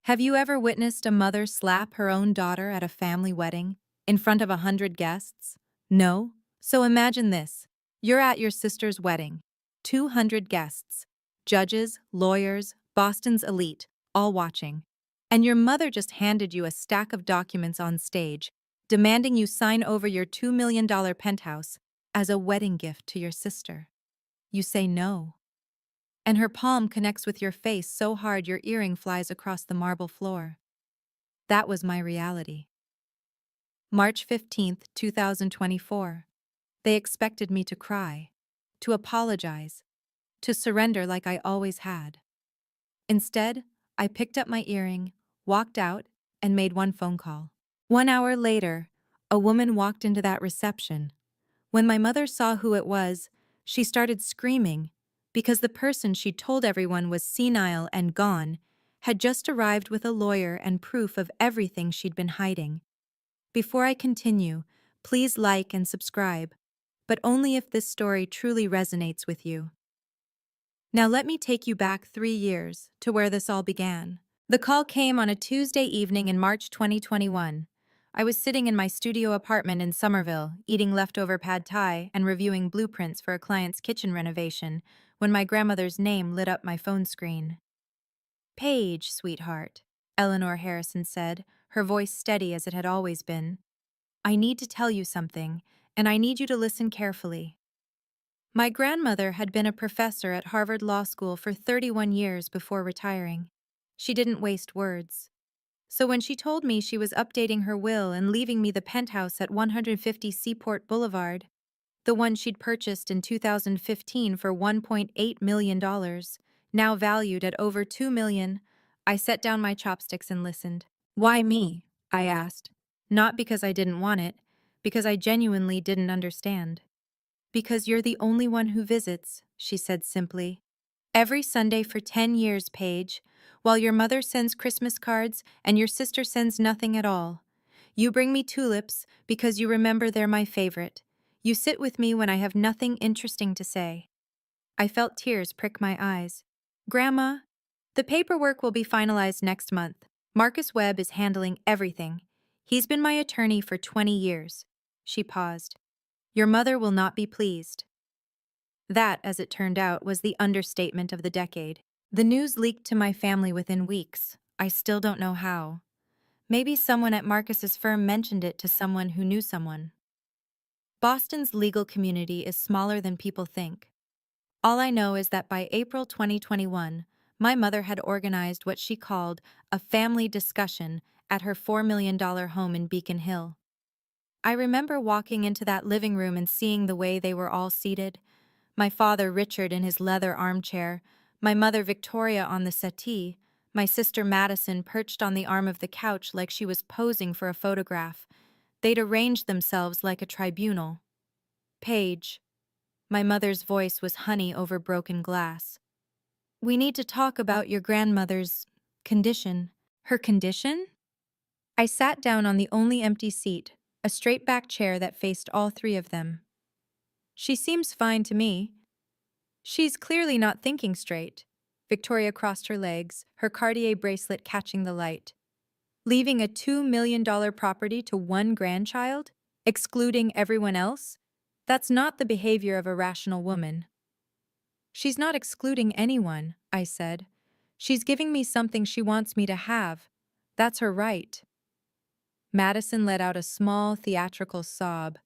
Have you ever witnessed a mother slap her own daughter at a family wedding in front of 100 guests? No? So imagine this. You're at your sister's wedding. 200 guests. Judges, lawyers, Boston's elite, all watching. And your mother just handed you a stack of documents on stage, demanding you sign over your $2 million penthouse as a wedding gift to your sister. You say no. And her palm connects with your face so hard your earring flies across the marble floor. That was my reality. March 15th, 2024. They expected me to cry, to apologize, to surrender like I always had. Instead, I picked up my earring, walked out, and made one phone call. 1 hour later, a woman walked into that reception. When my mother saw who it was, she started screaming because the person she told everyone was senile and gone had just arrived with a lawyer and proof of everything she'd been hiding. Before I continue, please like and subscribe, but only if this story truly resonates with you. Now let me take you back 3 years to where this all began. The call came on a Tuesday evening in March 2021. I was sitting in my studio apartment in Somerville, eating leftover pad thai and reviewing blueprints for a client's kitchen renovation, when my grandmother's name lit up my phone screen. "Paige, sweetheart," Eleanor Harrison said, her voice steady as it had always been. "I need to tell you something, and I need you to listen carefully." My grandmother had been a professor at Harvard Law School for 31 years before retiring. She didn't waste words. So when she told me she was updating her will and leaving me the penthouse at 150 Seaport Boulevard, the one she'd purchased in 2015 for $1.8 million, now valued at over $2 million, I set down my chopsticks and listened. "Why me?" I asked. Not because I didn't want it, because I genuinely didn't understand. "Because you're the only one who visits," she said simply. "Every Sunday for 10 years, Paige, while your mother sends Christmas cards and your sister sends nothing at all. You bring me tulips because you remember they're my favorite. You sit with me when I have nothing interesting to say." I felt tears prick my eyes. "Grandma, the paperwork will be finalized next month. Marcus Webb is handling everything. He's been my attorney for 20 years. She paused. "Your mother will not be pleased." That, as it turned out, was the understatement of the decade. The news leaked to my family within weeks. I still don't know how. Maybe someone at Marcus's firm mentioned it to someone who knew someone. Boston's legal community is smaller than people think. All I know is that by April 2021, my mother had organized what she called a family discussion at her $4 million home in Beacon Hill. I remember walking into that living room and seeing the way they were all seated. My father Richard in his leather armchair, my mother Victoria on the settee, my sister Madison perched on the arm of the couch like she was posing for a photograph. They'd arranged themselves like a tribunal. "Paige." My mother's voice was honey over broken glass. "We need to talk about your grandmother's condition." "Her condition?" I sat down on the only empty seat, a straight-back chair that faced all three of them. "She seems fine to me." "She's clearly not thinking straight." Victoria crossed her legs, her Cartier bracelet catching the light. "Leaving a $2 million property to one grandchild? Excluding everyone else? That's not the behavior of a rational woman." "She's not excluding anyone," I said. "She's giving me something she wants me to have. That's her right." Madison let out a small, theatrical sob.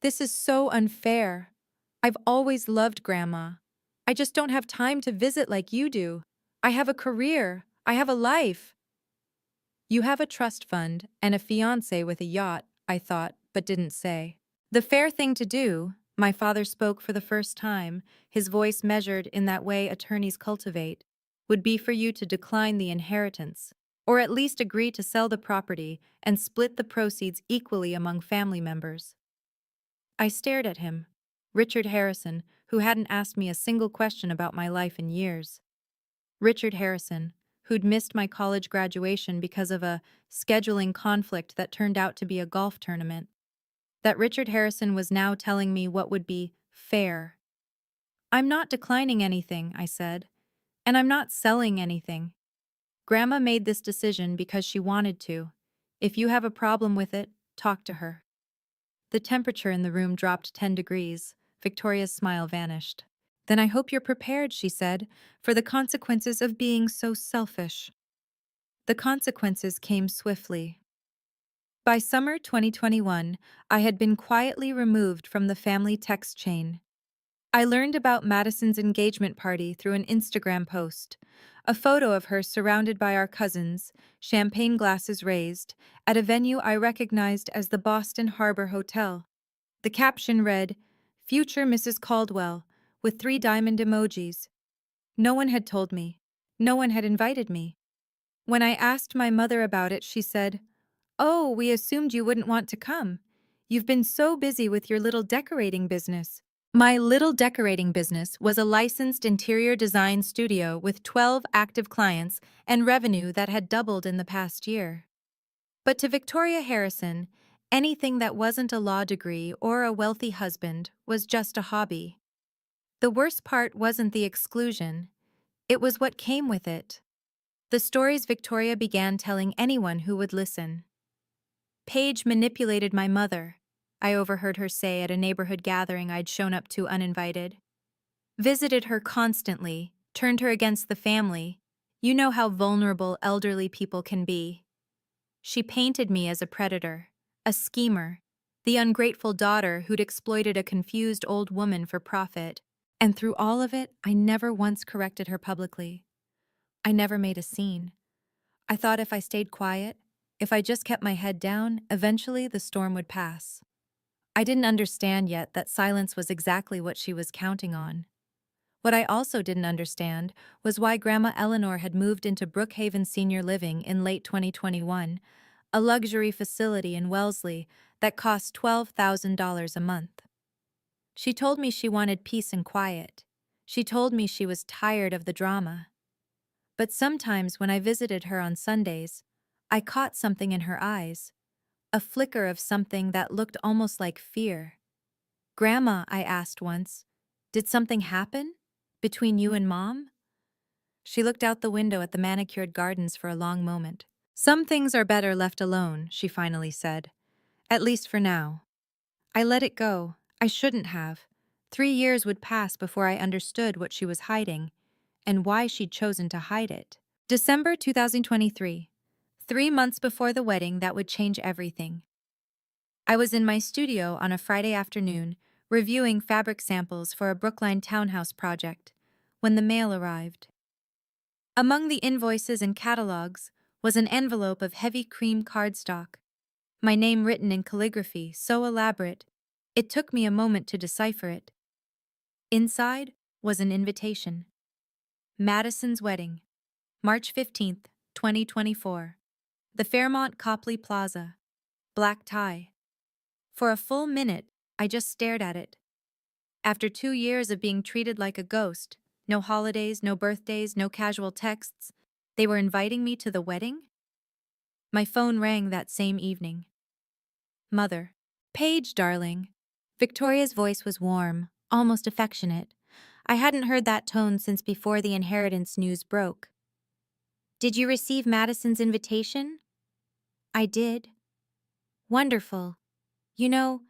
"This is so unfair. I've always loved Grandma. I just don't have time to visit like you do. I have a career. I have a life." "You have a trust fund and a fiancé with a yacht," I thought, but didn't say. "The fair thing to do," my father spoke for the first time, his voice measured in that way attorneys cultivate, "would be for you to decline the inheritance, or at least agree to sell the property and split the proceeds equally among family members." I stared at him, Richard Harrison, who hadn't asked me a single question about my life in years. Richard Harrison, who'd missed my college graduation because of a scheduling conflict that turned out to be a golf tournament. That Richard Harrison was now telling me what would be fair. "I'm not declining anything," I said. "And I'm not selling anything." Grandma made this decision because she wanted to. If you have a problem with it, talk to her. The temperature in the room dropped 10 degrees. Victoria's smile vanished. Then I hope you're prepared, she said, for the consequences of being so selfish. The consequences came swiftly. By summer 2021, I had been quietly removed from the family text chain. I learned about Madison's engagement party through an Instagram post, a photo of her surrounded by our cousins, champagne glasses raised, at a venue I recognized as the Boston Harbor Hotel. The caption read, "Future Mrs. Caldwell," with 3 diamond emojis. No one had told me. No one had invited me. When I asked my mother about it, she said, "Oh, we assumed you wouldn't want to come. You've been so busy with your little decorating business." My little decorating business was a licensed interior design studio with 12 active clients and revenue that had doubled in the past year. But to Victoria Harrison, anything that wasn't a law degree or a wealthy husband was just a hobby. The worst part wasn't the exclusion, it was what came with it. The stories Victoria began telling anyone who would listen. Paige manipulated my mother, I overheard her say at a neighborhood gathering I'd shown up to uninvited. Visited her constantly, turned her against the family. You know how vulnerable elderly people can be. She painted me as a predator, a schemer, the ungrateful daughter who'd exploited a confused old woman for profit. And through all of it, I never once corrected her publicly. I never made a scene. I thought if I stayed quiet, if I just kept my head down, eventually the storm would pass. I didn't understand yet that silence was exactly what she was counting on. What I also didn't understand was why Grandma Eleanor had moved into Brookhaven Senior Living in late 2021, a luxury facility in Wellesley that cost $12,000 a month. She told me she wanted peace and quiet. She told me she was tired of the drama. But sometimes when I visited her on Sundays, I caught something in her eyes, a flicker of something that looked almost like fear. "Grandma," I asked once, "did something happen? Between you and Mom?" She looked out the window at the manicured gardens for a long moment. "Some things are better left alone," she finally said. "At least for now." I let it go. I shouldn't have. 3 years would pass before I understood what she was hiding, and why she'd chosen to hide it. December 2023. 3 months before the wedding that would change everything. I was in my studio on a Friday afternoon, reviewing fabric samples for a Brookline townhouse project, when the mail arrived. Among the invoices and catalogs was an envelope of heavy cream cardstock, my name written in calligraphy so elaborate, it took me a moment to decipher it. Inside was an invitation. Madison's wedding, March 15th, 2024. The Fairmont Copley Plaza. Black tie. For a full minute, I just stared at it. After 2 years of being treated like a ghost, no holidays, no birthdays, no casual texts, they were inviting me to the wedding? My phone rang that same evening. "Mother." "Paige, darling." Victoria's voice was warm, almost affectionate. I hadn't heard that tone since before the inheritance news broke. "Did you receive Madison's invitation?" "I did." "Wonderful. You know,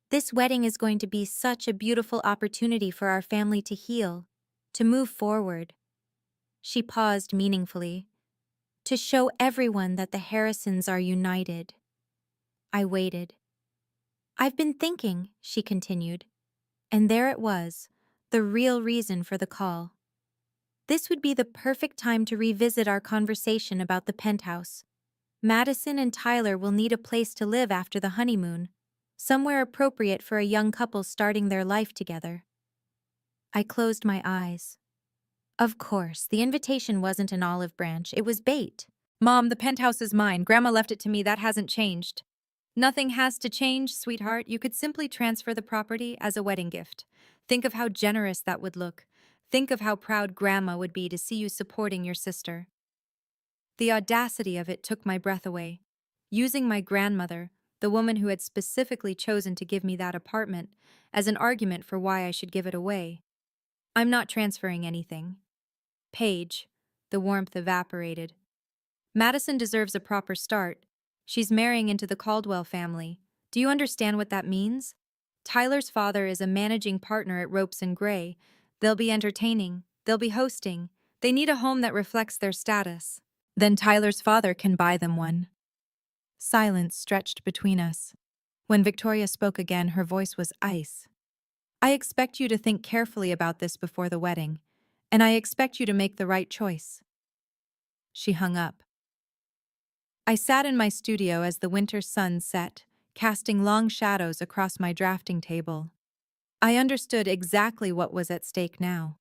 this wedding is going to be such a beautiful opportunity for our family to heal, to move forward." She paused meaningfully. "To show everyone that the Harrisons are united." I waited. "I've been thinking," she continued, and there it was, the real reason for the call. This would be the perfect time to revisit our conversation about the penthouse. Madison and Tyler will need a place to live after the honeymoon, somewhere appropriate for a young couple starting their life together. I closed my eyes. Of course, the invitation wasn't an olive branch, it was bait. "Mom, the penthouse is mine. Grandma left it to me. That hasn't changed." "Nothing has to change, sweetheart. You could simply transfer the property as a wedding gift. Think of how generous that would look. Think of how proud Grandma would be to see you supporting your sister." The audacity of it took my breath away. Using my grandmother, the woman who had specifically chosen to give me that apartment, as an argument for why I should give it away. "I'm not transferring anything." "Paige." The warmth evaporated. Madison deserves a proper start. She's marrying into the Caldwell family. Do you understand what that means? Tyler's father is a managing partner at Ropes and Gray. They'll be entertaining. They'll be hosting. They need a home that reflects their status. Then Tyler's father can buy them one. Silence stretched between us. When Victoria spoke again, her voice was ice. I expect you to think carefully about this before the wedding, and I expect you to make the right choice. She hung up. I sat in my studio as the winter sun set, casting long shadows across my drafting table. I understood exactly what was at stake now.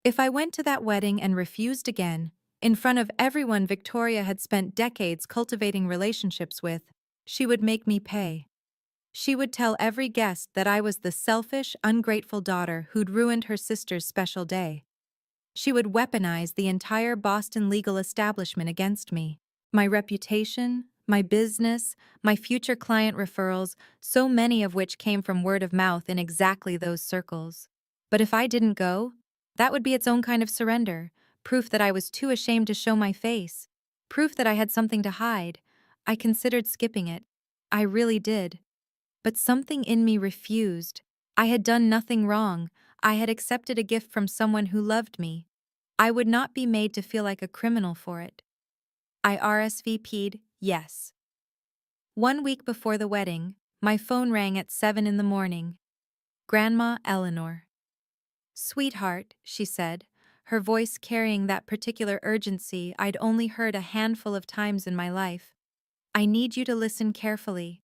If I went to that wedding and refused again, in front of everyone Victoria had spent decades cultivating relationships with, she would make me pay. She would tell every guest that I was the selfish, ungrateful daughter who'd ruined her sister's special day. She would weaponize the entire Boston legal establishment against me. My reputation, my business, my future client referrals, so many of which came from word of mouth in exactly those circles. But if I didn't go, that would be its own kind of surrender, proof that I was too ashamed to show my face, proof that I had something to hide. I considered skipping it. I really did. But something in me refused. I had done nothing wrong. I had accepted a gift from someone who loved me. I would not be made to feel like a criminal for it. I RSVP'd yes. 1 week before the wedding, my phone rang at 7 in the morning. Grandma Eleanor. "Sweetheart," she said, her voice carrying that particular urgency I'd only heard a handful of times in my life. "I need you to listen carefully."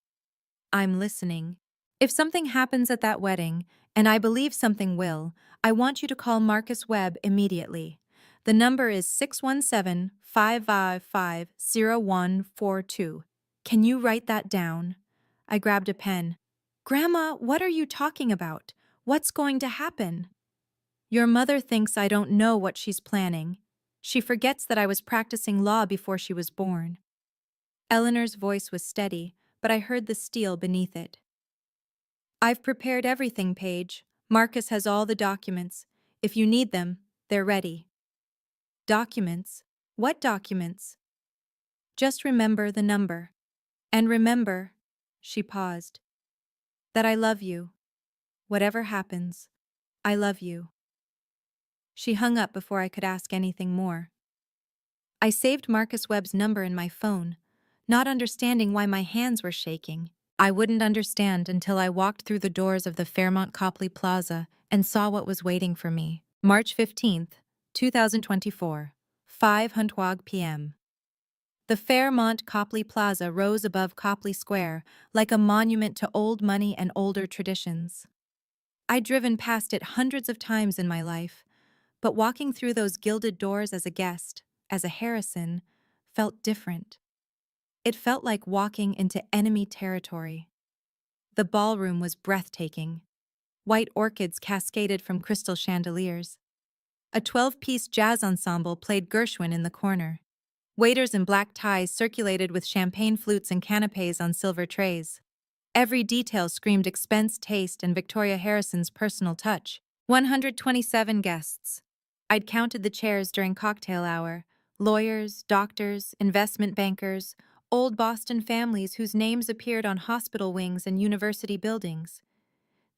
"I'm listening. If something happens at that wedding, and I believe something will, I want you to call Marcus Webb immediately. The number is 617-555-0142. Can you write that down?" I grabbed a pen. "Grandma, what are you talking about? What's going to happen?" "Your mother thinks I don't know what she's planning. She forgets that I was practicing law before she was born." Eleanor's voice was steady, but I heard the steel beneath it. "I've prepared everything, Paige. Marcus has all the documents. If you need them, they're ready." "Documents? What documents?" "Just remember the number. And remember," she paused, "that I love you. Whatever happens, I love you." She hung up before I could ask anything more. I saved Marcus Webb's number in my phone, not understanding why my hands were shaking. I wouldn't understand until I walked through the doors of the Fairmont Copley Plaza and saw what was waiting for me. March 15th, 2024, 5:00 p.m. The Fairmont Copley Plaza rose above Copley Square like a monument to old money and older traditions. I'd driven past it hundreds of times in my life, but walking through those gilded doors as a guest, as a Harrison, felt different. It felt like walking into enemy territory. The ballroom was breathtaking. White orchids cascaded from crystal chandeliers. A 12-piece jazz ensemble played Gershwin in the corner. Waiters in black ties circulated with champagne flutes and canapes on silver trays. Every detail screamed expense, taste, and Victoria Harrison's personal touch. 127 guests. I'd counted the chairs during cocktail hour. Lawyers, doctors, investment bankers, old Boston families whose names appeared on hospital wings and university buildings.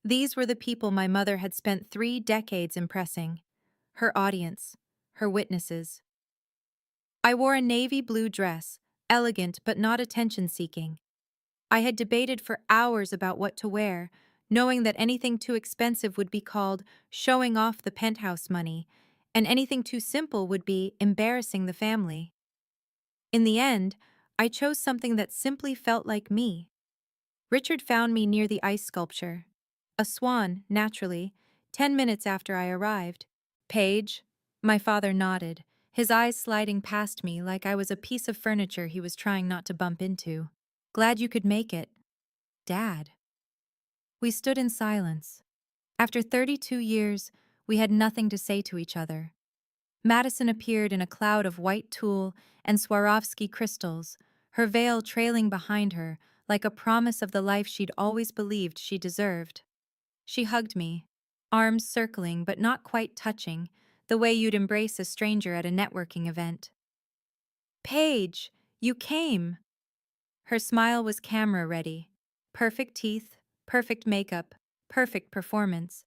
These were the people my mother had spent 3 decades impressing. Her audience, her witnesses. I wore a navy blue dress, elegant but not attention-seeking. I had debated for hours about what to wear, knowing that anything too expensive would be called showing off the penthouse money, and anything too simple would be embarrassing the family. In the end, I chose something that simply felt like me. Richard found me near the ice sculpture. A swan, naturally, 10 minutes after I arrived. "Paige?" My father nodded, his eyes sliding past me like I was a piece of furniture he was trying not to bump into. "Glad you could make it, Dad." We stood in silence. After 32 years, we had nothing to say to each other. Madison appeared in a cloud of white tulle and Swarovski crystals, her veil trailing behind her like a promise of the life she'd always believed she deserved. She hugged me, arms circling but not quite touching, the way you'd embrace a stranger at a networking event. Paige, you came. Her smile was camera ready. Perfect teeth, perfect makeup, perfect performance.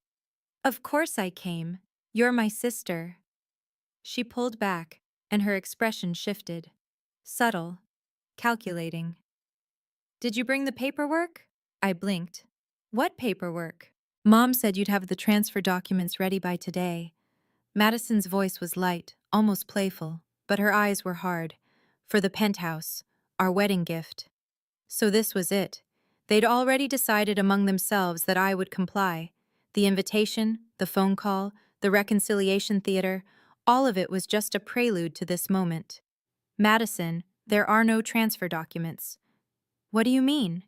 Of course I came. You're my sister. She pulled back, and her expression shifted. Subtle, calculating. Did you bring the paperwork? I blinked. What paperwork? Mom said you'd have the transfer documents ready by today. Madison's voice was light, almost playful, but her eyes were hard. For the penthouse, our wedding gift. So this was it. They'd already decided among themselves that I would comply. The invitation, the phone call, the reconciliation theater, all of it was just a prelude to this moment. Madison, there are no transfer documents. What do you mean?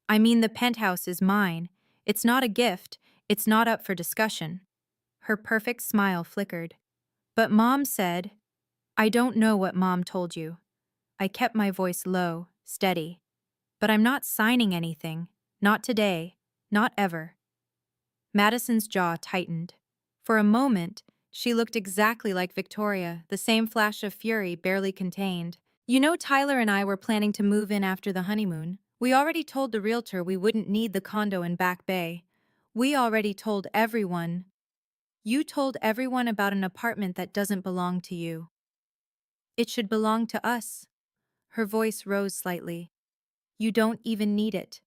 I mean the penthouse is mine. It's not a gift. It's not up for discussion. Her perfect smile flickered. But Mom said, I don't know what Mom told you. I kept my voice low, steady. But I'm not signing anything. Not today. Not ever. Madison's jaw tightened. For a moment, she looked exactly like Victoria, the same flash of fury barely contained. You know, Tyler and I were planning to move in after the honeymoon. We already told the realtor we wouldn't need the condo in Back Bay. We already told everyone. You told everyone about an apartment that doesn't belong to you. It should belong to us. Her voice rose slightly. You don't even need it.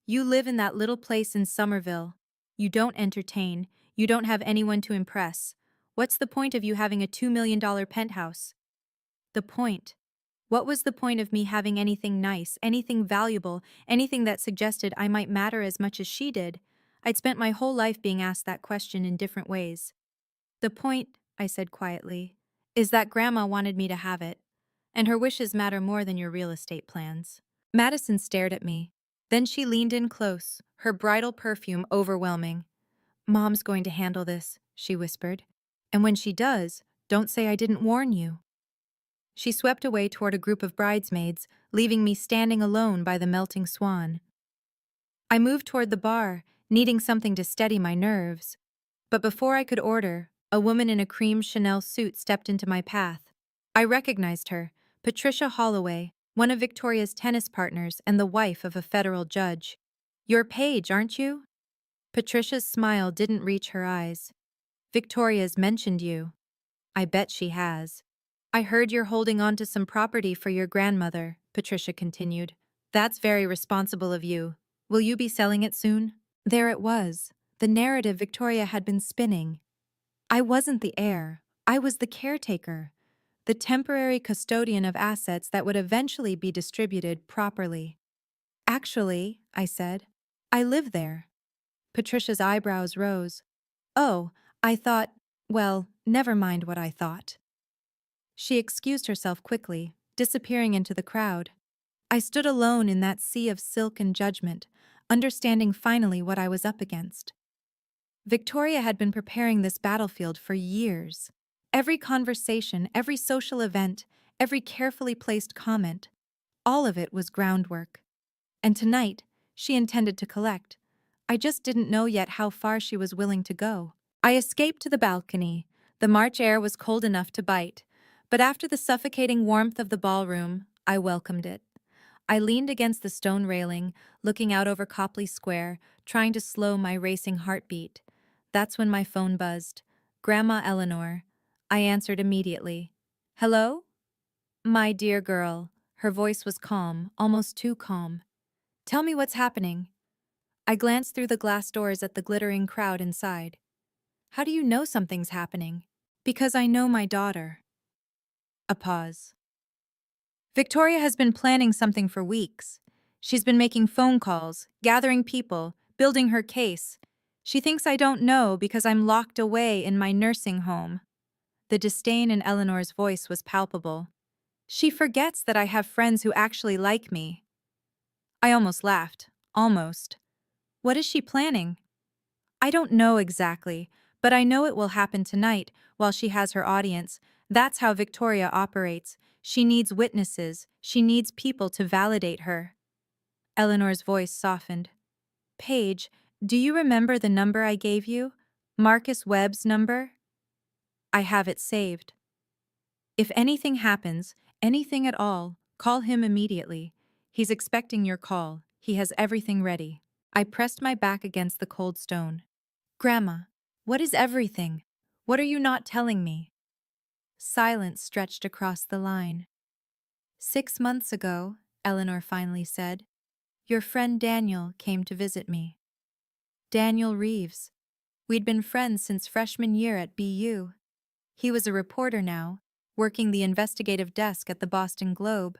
You live in that little place in Somerville. You don't entertain. You don't have anyone to impress. What's the point of you having a $2 million penthouse? The point. What was the point of me having anything nice, anything valuable, anything that suggested I might matter as much as she did? I'd spent my whole life being asked that question in different ways. The point, I said quietly, is that Grandma wanted me to have it, and her wishes matter more than your real estate plans. Madison stared at me. Then she leaned in close, her bridal perfume overwhelming. Mom's going to handle this, she whispered. And when she does, don't say I didn't warn you. She swept away toward a group of bridesmaids, leaving me standing alone by the melting swan. I moved toward the bar, needing something to steady my nerves. But before I could order, a woman in a cream Chanel suit stepped into my path. I recognized her, Patricia Holloway, one of Victoria's tennis partners and the wife of a federal judge. You're Paige, aren't you? Patricia's smile didn't reach her eyes. Victoria's mentioned you. I bet she has. I heard you're holding on to some property for your grandmother, Patricia continued. That's very responsible of you. Will you be selling it soon? There it was, the narrative Victoria had been spinning. I wasn't the heir. I was the caretaker, the temporary custodian of assets that would eventually be distributed properly. Actually, I said, I live there. Patricia's eyebrows rose. Oh, I thought, well, never mind what I thought. She excused herself quickly, disappearing into the crowd. I stood alone in that sea of silk and judgment, understanding finally what I was up against. Victoria had been preparing this battlefield for years. Every conversation, every social event, every carefully placed comment, all of it was groundwork. And tonight, she intended to collect. I just didn't know yet how far she was willing to go. I escaped to the balcony. The March air was cold enough to bite, but after the suffocating warmth of the ballroom, I welcomed it. I leaned against the stone railing, looking out over Copley Square, trying to slow my racing heartbeat. That's when my phone buzzed. Grandma Eleanor. I answered immediately. Hello? My dear girl. Her voice was calm, almost too calm. Tell me what's happening. I glanced through the glass doors at the glittering crowd inside. How do you know something's happening? Because I know my daughter. A pause. Victoria has been planning something for weeks. She's been making phone calls, gathering people, building her case. She thinks I don't know because I'm locked away in my nursing home. The disdain in Eleanor's voice was palpable. She forgets that I have friends who actually like me. I almost laughed. Almost. What is she planning? I don't know exactly, but I know it will happen tonight while she has her audience. That's how Victoria operates. She needs witnesses. She needs people to validate her. Eleanor's voice softened. Paige, do you remember the number I gave you? Marcus Webb's number? I have it saved. If anything happens, Anything at all, call him immediately. He's expecting your call. He has everything ready. I pressed my back against the cold stone. Grandma, what is everything? What are you not telling me? Silence stretched across the line. 6 months ago, Eleanor finally said, your friend Daniel came to visit me. Daniel Reeves. We'd been friends since freshman year at BU. He was a reporter now, working the investigative desk at the Boston Globe.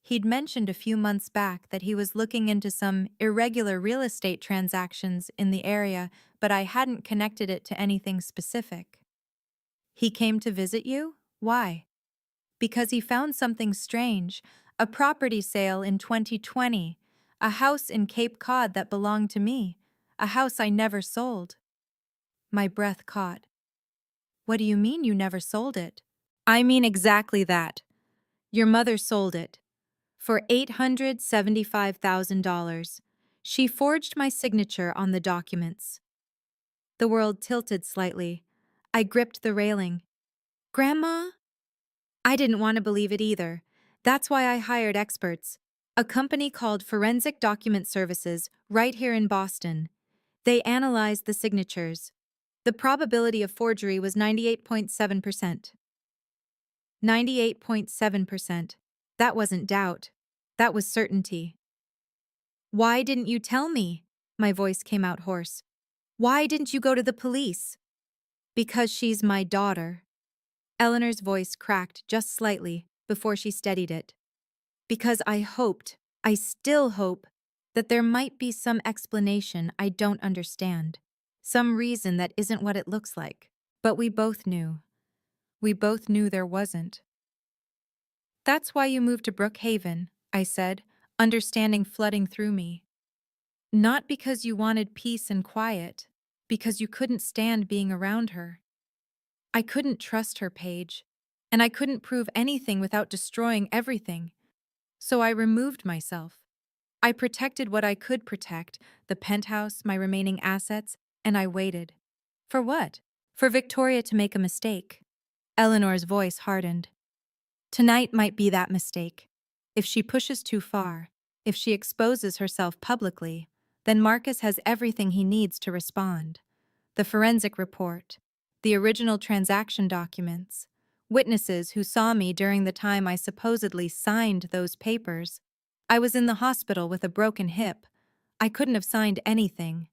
He'd mentioned a few months back that he was looking into some irregular real estate transactions in the area, but I hadn't connected it to anything specific. He came to visit you? Why? Because he found something strange, a property sale in 2020, a house in Cape Cod that belonged to me, a house I never sold. My breath caught. What do you mean you never sold it? I mean exactly that. Your mother sold it. For $875,000. She forged my signature on the documents. The world tilted slightly. I gripped the railing. Grandma? I didn't want to believe it either. That's why I hired experts. A company called Forensic Document Services, right here in Boston. They analyzed the signatures. The probability of forgery was 98.7%. 98.7%. That wasn't doubt. That was certainty. Why didn't you tell me? My voice came out hoarse. Why didn't you go to the police? Because she's my daughter. Eleanor's voice cracked just slightly before she steadied it. Because I still hope, that there might be some explanation I don't understand. Some reason that isn't what it looks like. But we both knew. We both knew there wasn't. That's why you moved to Brookhaven, I said, understanding flooding through me. Not because you wanted peace and quiet, because you couldn't stand being around her. I couldn't trust her, Paige, and I couldn't prove anything without destroying everything. So I removed myself. I protected what I could protect, the penthouse, my remaining assets, and I waited. For what? For Victoria to make a mistake. Eleanor's voice hardened. Tonight might be that mistake. If she pushes too far, if she exposes herself publicly, then Marcus has everything he needs to respond. The forensic report, the original transaction documents, witnesses who saw me during the time I supposedly signed those papers. I was in the hospital with a broken hip. I couldn't have signed anything.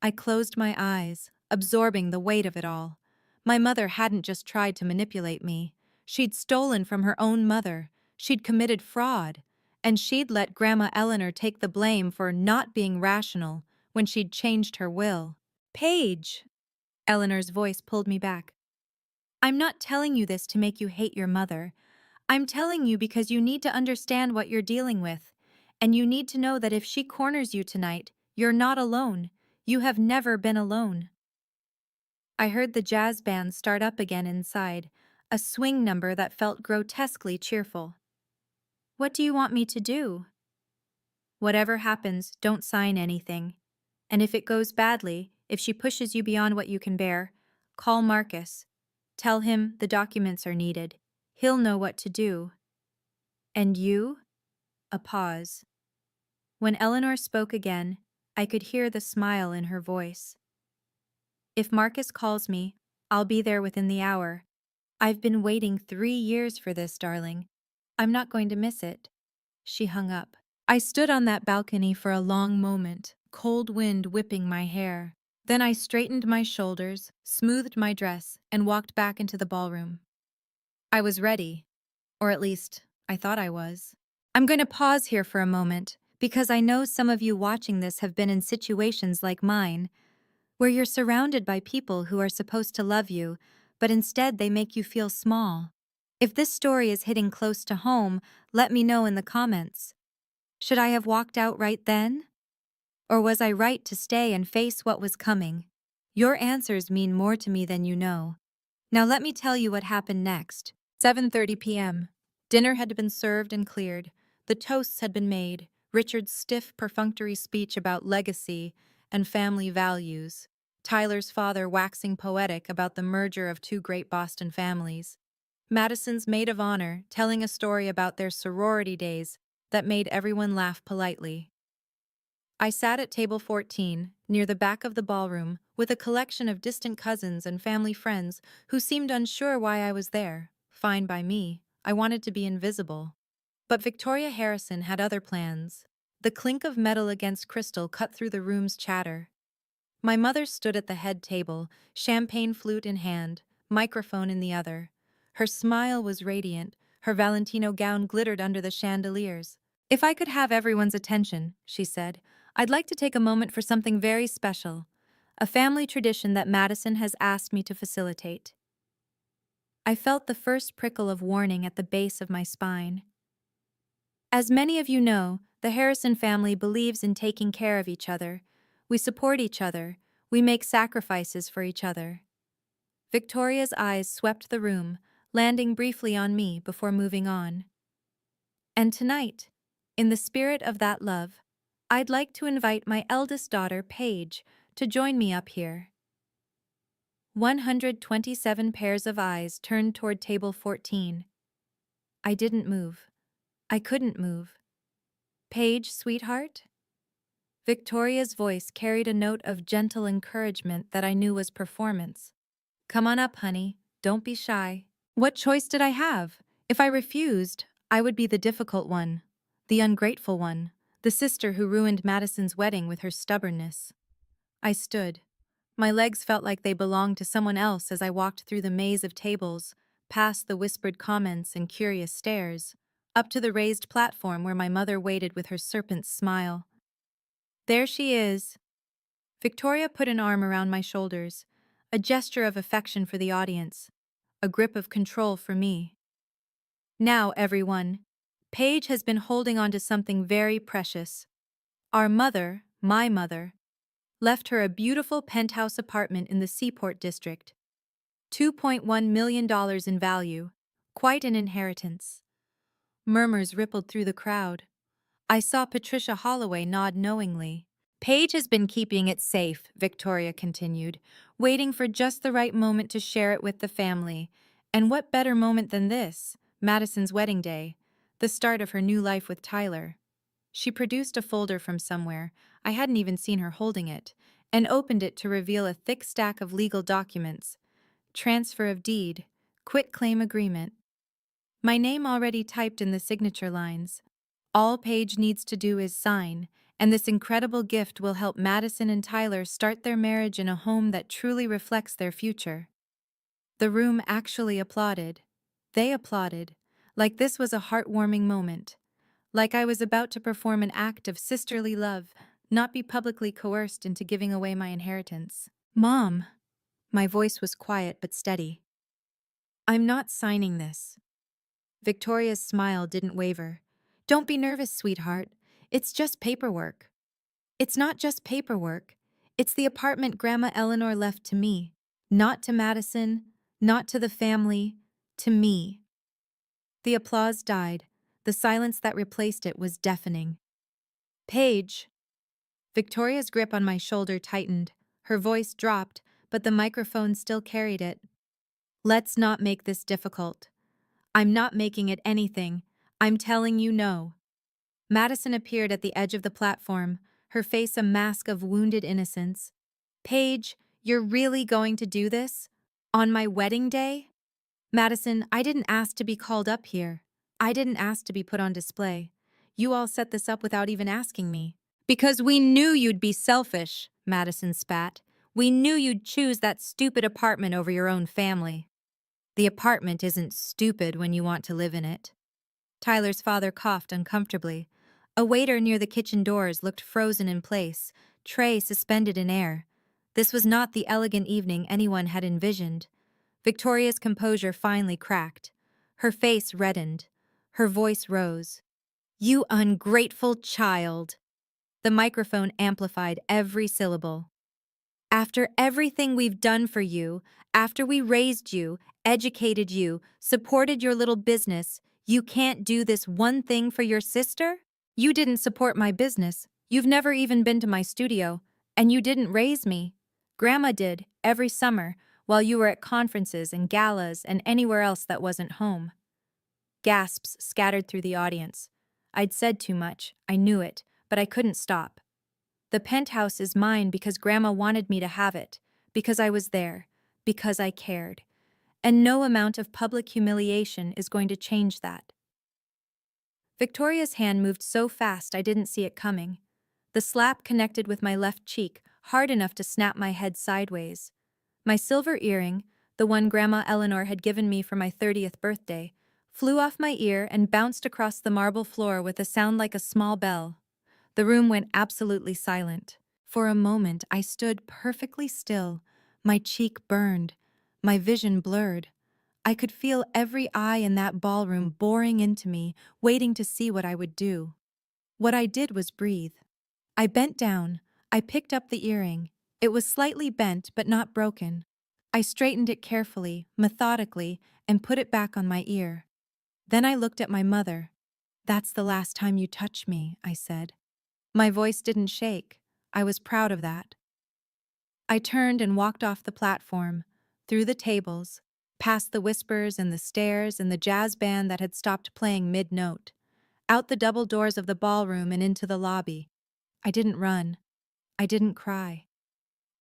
I closed my eyes, absorbing the weight of it all. My mother hadn't just tried to manipulate me. She'd stolen from her own mother. She'd committed fraud. And she'd let Grandma Eleanor take the blame for not being rational when she'd changed her will. Paige! Eleanor's voice pulled me back. I'm not telling you this to make you hate your mother. I'm telling you because you need to understand what you're dealing with. And you need to know that if she corners you tonight, you're not alone. You have never been alone. I heard the jazz band start up again inside, a swing number that felt grotesquely cheerful. What do you want me to do? Whatever happens, don't sign anything. And if it goes badly, if she pushes you beyond what you can bear, call Marcus. Tell him the documents are needed. He'll know what to do. And you? A pause. When Eleanor spoke again, I could hear the smile in her voice. If Marcus calls me, I'll be there within the hour. I've been waiting 3 years for this, darling. I'm not going to miss it. She hung up. I stood on that balcony for a long moment, cold wind whipping my hair. Then I straightened my shoulders, smoothed my dress, and walked back into the ballroom. I was ready. Or at least, I thought I was. I'm going to pause here for a moment, because I know some of you watching this have been in situations like mine, where you're surrounded by people who are supposed to love you, but instead they make you feel small. If this story is hitting close to home, let me know in the comments. Should I have walked out right then? Or was I right to stay and face what was coming? Your answers mean more to me than you know. Now let me tell you what happened next. 7:30 p.m. Dinner had been served and cleared. The toasts had been made. Richard's stiff, perfunctory speech about legacy and family values. Tyler's father waxing poetic about the merger of two great Boston families. Madison's maid of honor, telling a story about their sorority days that made everyone laugh politely. I sat at table 14, near the back of the ballroom, with a collection of distant cousins and family friends who seemed unsure why I was there. Fine by me, I wanted to be invisible. But Victoria Harrison had other plans. The clink of metal against crystal cut through the room's chatter. My mother stood at the head table, champagne flute in hand, microphone in the other. Her smile was radiant, her Valentino gown glittered under the chandeliers. "If I could have everyone's attention," she said, "I'd like to take a moment for something very special, a family tradition that Madison has asked me to facilitate." I felt the first prickle of warning at the base of my spine. As many of you know, the Harrison family believes in taking care of each other. We support each other. We make sacrifices for each other. Victoria's eyes swept the room, landing briefly on me before moving on. And tonight, in the spirit of that love, I'd like to invite my eldest daughter, Paige, to join me up here. 127 pairs of eyes turned toward table 14. I didn't move. I couldn't move. "Paige, sweetheart?" Victoria's voice carried a note of gentle encouragement that I knew was performance. "Come on up, honey. Don't be shy." What choice did I have? If I refused, I would be the difficult one, the ungrateful one, the sister who ruined Madison's wedding with her stubbornness. I stood. My legs felt like they belonged to someone else as I walked through the maze of tables, past the whispered comments and curious stares, up to the raised platform where my mother waited with her serpent's smile. "There she is." Victoria put an arm around my shoulders, a gesture of affection for the audience, a grip of control for me. "Now, everyone, Paige has been holding on to something very precious. Our mother, my mother, left her a beautiful penthouse apartment in the Seaport district. $2.1 million in value, quite an inheritance." Murmurs rippled through the crowd. I saw Patricia Holloway nod knowingly. "Paige has been keeping it safe," Victoria continued, "waiting for just the right moment to share it with the family. And what better moment than this, Madison's wedding day, the start of her new life with Tyler." She produced a folder from somewhere, I hadn't even seen her holding it, and opened it to reveal a thick stack of legal documents. Transfer of deed, quitclaim agreement. My name already typed in the signature lines. All Paige needs to do is sign, and this incredible gift will help Madison and Tyler start their marriage in a home that truly reflects their future. The room actually applauded. They applauded, like this was a heartwarming moment, like I was about to perform an act of sisterly love, not be publicly coerced into giving away my inheritance. "Mom." My voice was quiet but steady. "I'm not signing this." Victoria's smile didn't waver. "Don't be nervous, sweetheart. It's just paperwork." "It's not just paperwork. It's the apartment Grandma Eleanor left to me. Not to Madison, not to the family, to me." The applause died. The silence that replaced it was deafening. "Paige." Victoria's grip on my shoulder tightened. Her voice dropped, but the microphone still carried it. "Let's not make this difficult. I'm not making it anything. I'm telling you no." Madison appeared at the edge of the platform, her face a mask of wounded innocence. "Paige, you're really going to do this? On my wedding day?" "Madison, I didn't ask to be called up here. I didn't ask to be put on display. You all set this up without even asking me." "Because we knew you'd be selfish," Madison spat. "We knew you'd choose that stupid apartment over your own family." "The apartment isn't stupid when you want to live in it." Tyler's father coughed uncomfortably. A waiter near the kitchen doors looked frozen in place, tray suspended in air. This was not the elegant evening anyone had envisioned. Victoria's composure finally cracked. Her face reddened. Her voice rose. "You ungrateful child." The microphone amplified every syllable. "After everything we've done for you, after we raised you, educated you, supported your little business, you can't do this one thing for your sister? You didn't support my business, you've never even been to my studio, and you didn't raise me. Grandma did, every summer, while you were at conferences and galas and anywhere else that wasn't home. Gasps scattered through the audience. I'd said too much, I knew it, but I couldn't stop. The penthouse is mine because Grandma wanted me to have it, because I was there, because I cared. And no amount of public humiliation is going to change that. Victoria's hand moved so fast I didn't see it coming. The slap connected with my left cheek, hard enough to snap my head sideways. My silver earring, the one Grandma Eleanor had given me for my 30th birthday, flew off my ear and bounced across the marble floor with a sound like a small bell. The room went absolutely silent. For a moment, I stood perfectly still. My cheek burned, my vision blurred. I could feel every eye in that ballroom boring into me, waiting to see what I would do. What I did was breathe. I bent down. I picked up the earring. It was slightly bent, but not broken. I straightened it carefully, methodically, and put it back on my ear. Then I looked at my mother. "That's the last time you touch me," I said. My voice didn't shake. I was proud of that. I turned and walked off the platform, through the tables, past the whispers and the stares and the jazz band that had stopped playing mid-note, out the double doors of the ballroom and into the lobby. I didn't run. I didn't cry.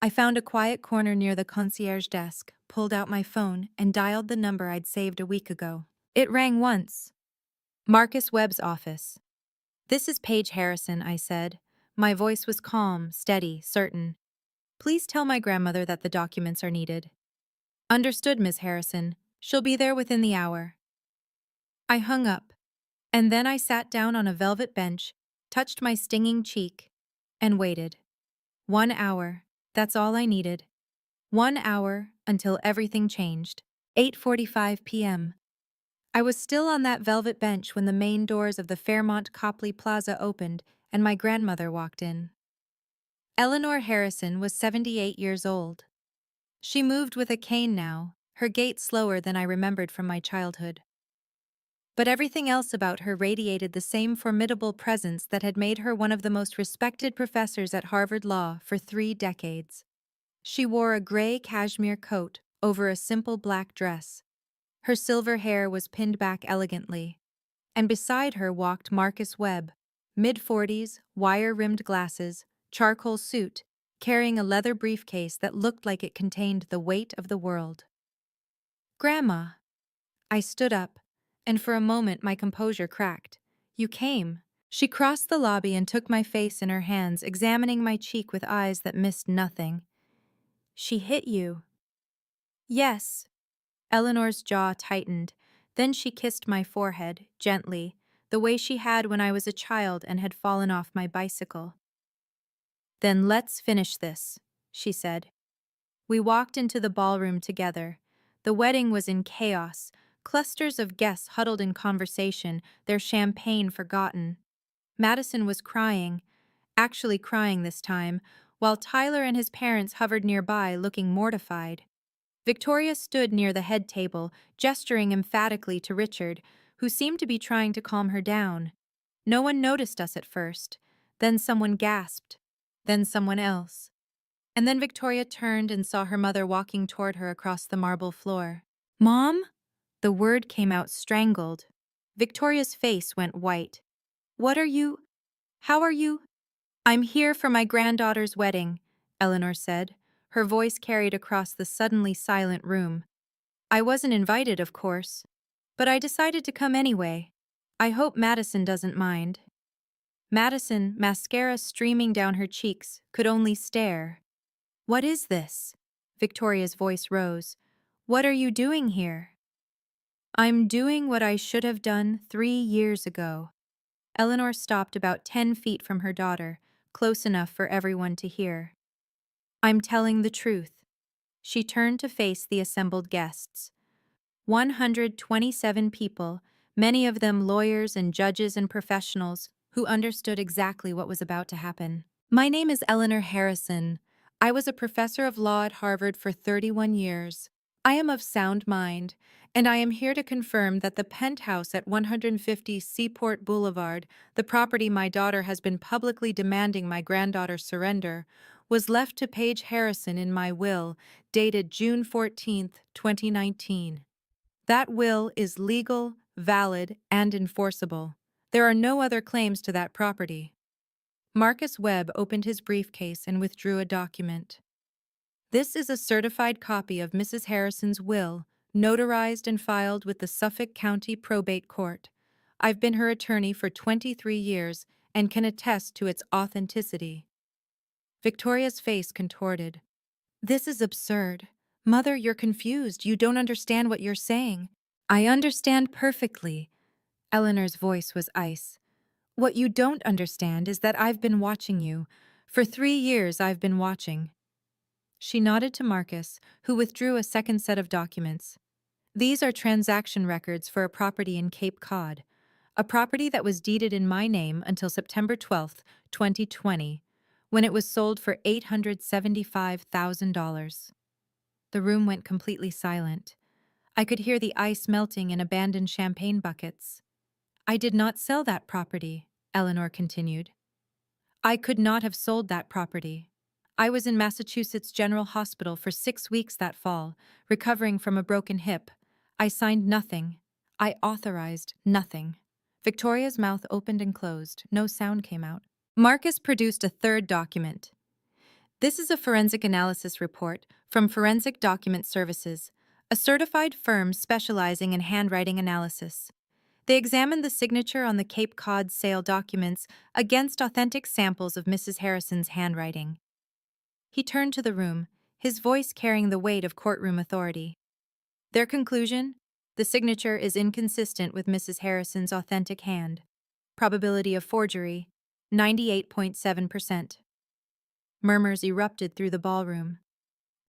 I found a quiet corner near the concierge desk, pulled out my phone, and dialed the number I'd saved a week ago. It rang once. Marcus Webb's office. "This is Paige Harrison," I said. My voice was calm, steady, certain. "Please tell my grandmother that the documents are needed." "Understood, Miss Harrison. She'll be there within the hour." I hung up, and then I sat down on a velvet bench, touched my stinging cheek, and waited. 1 hour. That's all I needed. 1 hour until everything changed. 8:45 p.m. I was still on that velvet bench when the main doors of the Fairmont Copley Plaza opened and my grandmother walked in. Eleanor Harrison was 78 years old. She moved with a cane now, her gait slower than I remembered from my childhood. But everything else about her radiated the same formidable presence that had made her one of the most respected professors at Harvard Law for 3 decades. She wore a gray cashmere coat over a simple black dress. Her silver hair was pinned back elegantly, and beside her walked Marcus Webb, mid-40s, wire-rimmed glasses, charcoal suit, carrying a leather briefcase that looked like it contained the weight of the world. "Grandma." I stood up, and for a moment my composure cracked. "You came." She crossed the lobby and took my face in her hands, examining my cheek with eyes that missed nothing. "She hit you." "Yes." Eleanor's jaw tightened. Then she kissed my forehead, gently, the way she had when I was a child and had fallen off my bicycle. "Then let's finish this," she said. We walked into the ballroom together. The wedding was in chaos, clusters of guests huddled in conversation, their champagne forgotten. Madison was crying, actually crying this time, while Tyler and his parents hovered nearby, looking mortified. Victoria stood near the head table, gesturing emphatically to Richard, who seemed to be trying to calm her down. No one noticed us at first. Then someone gasped. Then someone else. And then Victoria turned and saw her mother walking toward her across the marble floor. "Mom?" The word came out strangled. Victoria's face went white. "What are you? How are you?" "I'm here for my granddaughter's wedding," Eleanor said. Her voice carried across the suddenly silent room. "I wasn't invited, of course, but I decided to come anyway. I hope Madison doesn't mind." Madison, mascara streaming down her cheeks, could only stare. "What is this?" Victoria's voice rose. "What are you doing here?" "I'm doing what I should have done 3 years ago." Eleanor stopped about 10 feet from her daughter, close enough for everyone to hear. "I'm telling the truth." She turned to face the assembled guests. 127 people, many of them lawyers and judges and professionals who understood exactly what was about to happen. "My name is Eleanor Harrison. I was a professor of law at Harvard for 31 years. I am of sound mind, and I am here to confirm that the penthouse at 150 Seaport Boulevard, the property my daughter has been publicly demanding my granddaughter surrender, was left to Paige Harrison in my will, dated June 14th, 2019. That will is legal, valid, and enforceable. There are no other claims to that property. Marcus Webb opened his briefcase and withdrew a document. This is a certified copy of Mrs. Harrison's will, notarized and filed with the Suffolk County Probate Court. I've been her attorney for 23 years and can attest to its authenticity. Victoria's face contorted. This is absurd. Mother, you're confused. You don't understand what you're saying. I understand perfectly. Eleanor's voice was ice. What you don't understand is that I've been watching you. For 3 years I've been watching. She nodded to Marcus, who withdrew a second set of documents. These are transaction records for a property in Cape Cod, a property that was deeded in my name until September 12th, 2020, when it was sold for $875,000. The room went completely silent. I could hear the ice melting in abandoned champagne buckets. I did not sell that property, Eleanor continued. I could not have sold that property. I was in Massachusetts General Hospital for 6 weeks that fall, recovering from a broken hip. I signed nothing. I authorized nothing. Victoria's mouth opened and closed. No sound came out. Marcus produced a third document. This is a forensic analysis report from Forensic Document Services, a certified firm specializing in handwriting analysis. They examined the signature on the Cape Cod sale documents against authentic samples of Mrs. Harrison's handwriting. He turned to the room, his voice carrying the weight of courtroom authority. Their conclusion? The signature is inconsistent with Mrs. Harrison's authentic hand. Probability of forgery, 98.7%. Murmurs erupted through the ballroom.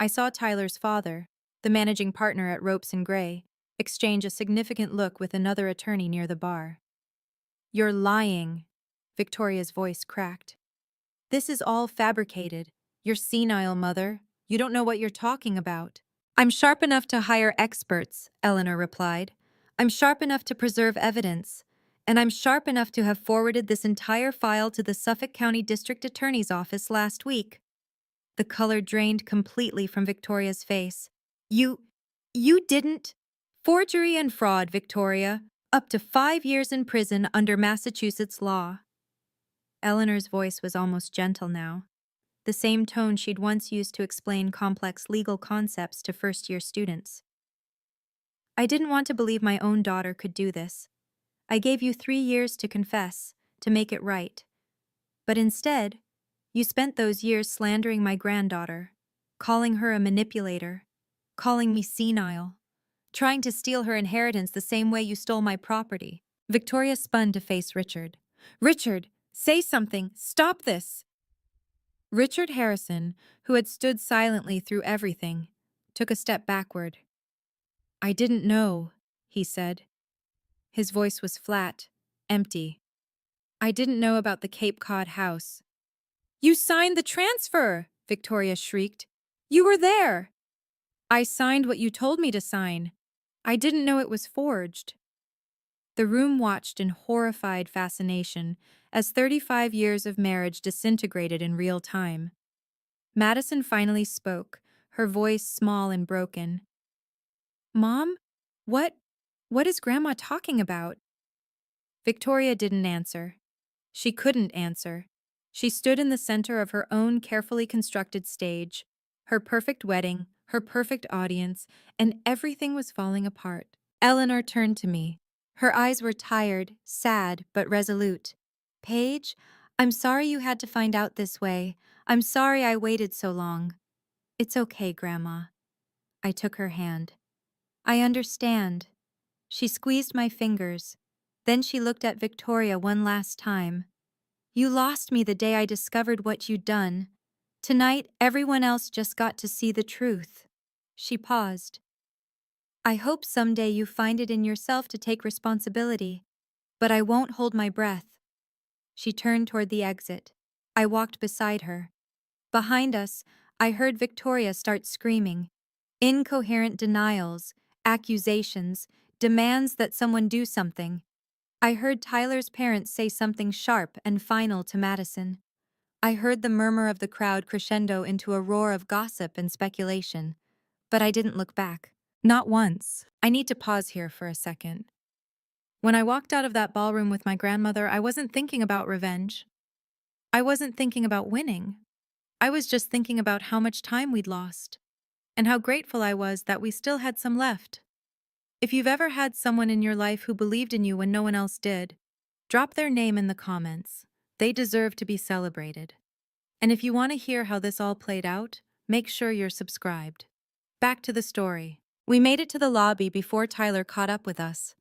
I saw Tyler's father, the managing partner at Ropes and Gray, exchange a significant look with another attorney near the bar. You're lying, Victoria's voice cracked. This is all fabricated. You're senile, Mother. You don't know what you're talking about. I'm sharp enough to hire experts, Eleanor replied. I'm sharp enough to preserve evidence. And I'm sharp enough to have forwarded this entire file to the Suffolk County District Attorney's office last week. The color drained completely from Victoria's face. You didn't? Forgery and fraud, Victoria. Up to 5 years in prison under Massachusetts law. Eleanor's voice was almost gentle now, the same tone she'd once used to explain complex legal concepts to first-year students. I didn't want to believe my own daughter could do this. I gave you 3 years to confess, to make it right. But instead, you spent those years slandering my granddaughter, calling her a manipulator, calling me senile, trying to steal her inheritance the same way you stole my property. Victoria spun to face Richard. Richard, say something. Stop this. Richard Harrison, who had stood silently through everything, took a step backward. I didn't know, he said. His voice was flat, empty. I didn't know about the Cape Cod house. You signed the transfer, Victoria shrieked. You were there. I signed what you told me to sign. I didn't know it was forged. The room watched in horrified fascination as 35 years of marriage disintegrated in real time. Madison finally spoke, her voice small and broken. Mom? What is Grandma talking about? Victoria didn't answer. She couldn't answer. She stood in the center of her own carefully constructed stage, her perfect wedding, her perfect audience, and everything was falling apart. Eleanor turned to me. Her eyes were tired, sad, but resolute. Paige, I'm sorry you had to find out this way. I'm sorry I waited so long. It's okay, Grandma. I took her hand. I understand. She squeezed my fingers. Then she looked at Victoria one last time. You lost me the day I discovered what you'd done. Tonight, everyone else just got to see the truth. She paused. I hope someday you find it in yourself to take responsibility, but I won't hold my breath. She turned toward the exit. I walked beside her. Behind us, I heard Victoria start screaming. Incoherent denials, accusations, demands that someone do something. I heard Tyler's parents say something sharp and final to Madison. I heard the murmur of the crowd crescendo into a roar of gossip and speculation, but I didn't look back. Not once. I need to pause here for a second. When I walked out of that ballroom with my grandmother, I wasn't thinking about revenge. I wasn't thinking about winning. I was just thinking about how much time we'd lost, and how grateful I was that we still had some left. If you've ever had someone in your life who believed in you when no one else did, drop their name in the comments. They deserve to be celebrated. And if you want to hear how this all played out, make sure you're subscribed. Back to the story. We made it to the lobby before Tyler caught up with us.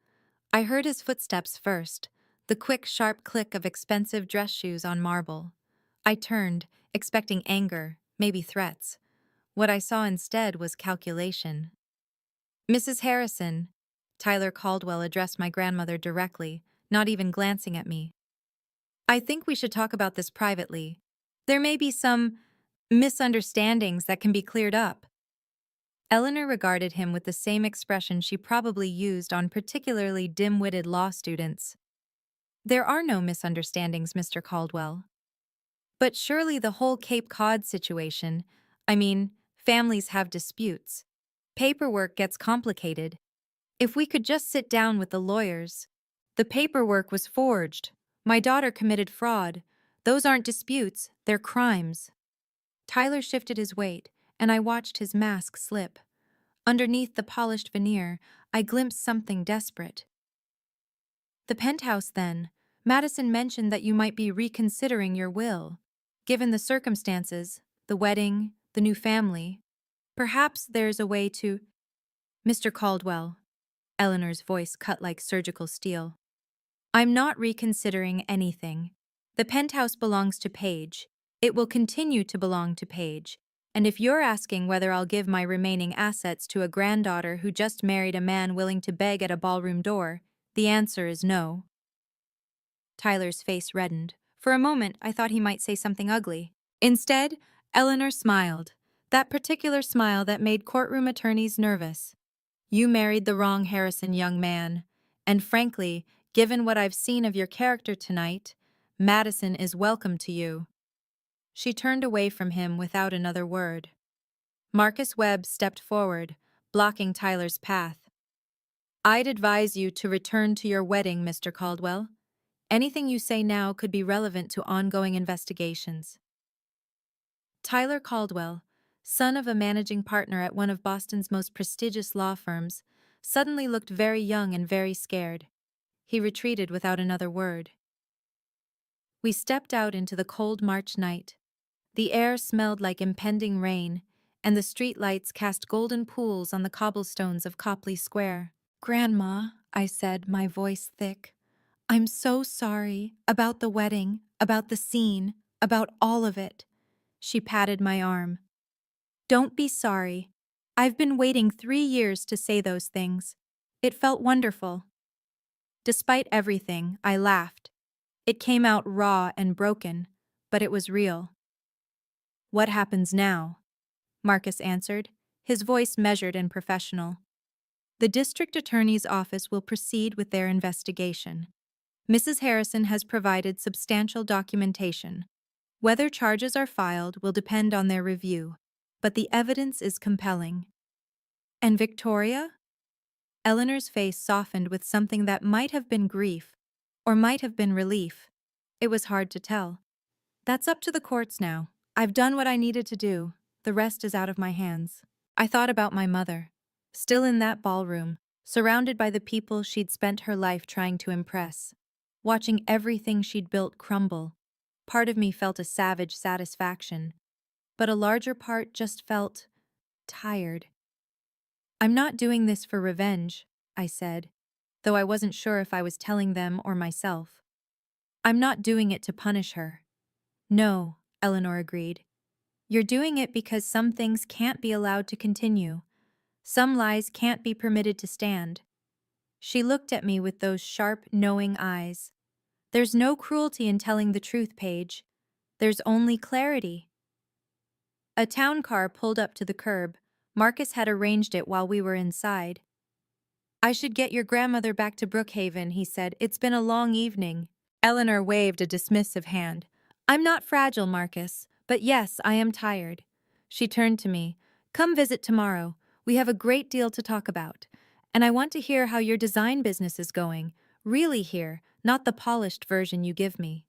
I heard his footsteps first, the quick, sharp click of expensive dress shoes on marble. I turned, expecting anger, maybe threats. What I saw instead was calculation. Mrs. Harrison, Tyler Caldwell addressed my grandmother directly, not even glancing at me. I think we should talk about this privately. There may be some misunderstandings that can be cleared up. Eleanor regarded him with the same expression she probably used on particularly dim-witted law students. There are no misunderstandings, Mr. Caldwell. But surely the whole Cape Cod situation, families have disputes. Paperwork gets complicated. If we could just sit down with the lawyers. The paperwork was forged. My daughter committed fraud. Those aren't disputes, they're crimes. Tyler shifted his weight, and I watched his mask slip. Underneath the polished veneer, I glimpsed something desperate. The penthouse, then. Madison mentioned that you might be reconsidering your will. Given the circumstances, the wedding, the new family, perhaps there's a way to… Mr. Caldwell. Eleanor's voice cut like surgical steel. I'm not reconsidering anything. The penthouse belongs to Paige. It will continue to belong to Paige. And if you're asking whether I'll give my remaining assets to a granddaughter who just married a man willing to beg at a ballroom door, the answer is no. Tyler's face reddened. For a moment, I thought he might say something ugly. Instead, Eleanor smiled. That particular smile that made courtroom attorneys nervous. You married the wrong Harrison young man. And frankly, given what I've seen of your character tonight, Madison is welcome to you. She turned away from him without another word. Marcus Webb stepped forward, blocking Tyler's path. I'd advise you to return to your wedding, Mr. Caldwell. Anything you say now could be relevant to ongoing investigations. Tyler Caldwell, son of a managing partner at one of Boston's most prestigious law firms, suddenly looked very young and very scared. He retreated without another word. We stepped out into the cold March night. The air smelled like impending rain, and the street lights cast golden pools on the cobblestones of Copley Square. Grandma, I said, my voice thick, I'm so sorry about the wedding, about the scene, about all of it. She patted my arm. Don't be sorry. I've been waiting 3 years to say those things. It felt wonderful. Despite everything, I laughed. It came out raw and broken, but it was real. What happens now? Marcus answered, his voice measured and professional. The district attorney's office will proceed with their investigation. Mrs. Harrison has provided substantial documentation. Whether charges are filed will depend on their review, but the evidence is compelling. And Victoria? Eleanor's face softened with something that might have been grief, or might have been relief. It was hard to tell. That's up to the courts now. I've done what I needed to do. The rest is out of my hands. I thought about my mother, still in that ballroom, surrounded by the people she'd spent her life trying to impress, watching everything she'd built crumble. Part of me felt a savage satisfaction, but a larger part just felt tired. I'm not doing this for revenge, I said, though I wasn't sure if I was telling them or myself. I'm not doing it to punish her. No, Eleanor agreed. You're doing it because some things can't be allowed to continue. Some lies can't be permitted to stand. She looked at me with those sharp, knowing eyes. There's no cruelty in telling the truth, Paige. There's only clarity. A town car pulled up to the curb. Marcus had arranged it while we were inside. I should get your grandmother back to Brookhaven, he said. It's been a long evening. Eleanor waved a dismissive hand. I'm not fragile, Marcus, but yes, I am tired. She turned to me. Come visit tomorrow. We have a great deal to talk about. And I want to hear how your design business is going. Really hear, not the polished version you give me.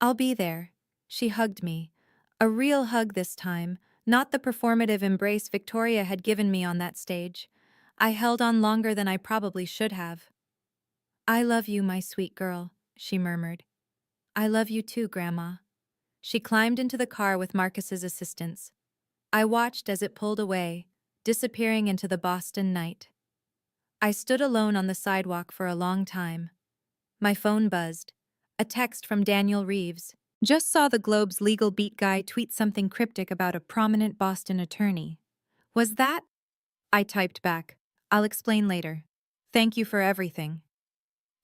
I'll be there. She hugged me. A real hug this time, not the performative embrace Victoria had given me on that stage. I held on longer than I probably should have. I love you, my sweet girl, she murmured. I love you too, Grandma. She climbed into the car with Marcus's assistance. I watched as it pulled away, disappearing into the Boston night. I stood alone on the sidewalk for a long time. My phone buzzed. A text from Daniel Reeves. Just saw the Globe's legal beat guy tweet something cryptic about a prominent Boston attorney. Was that? I typed back. I'll explain later. Thank you for everything.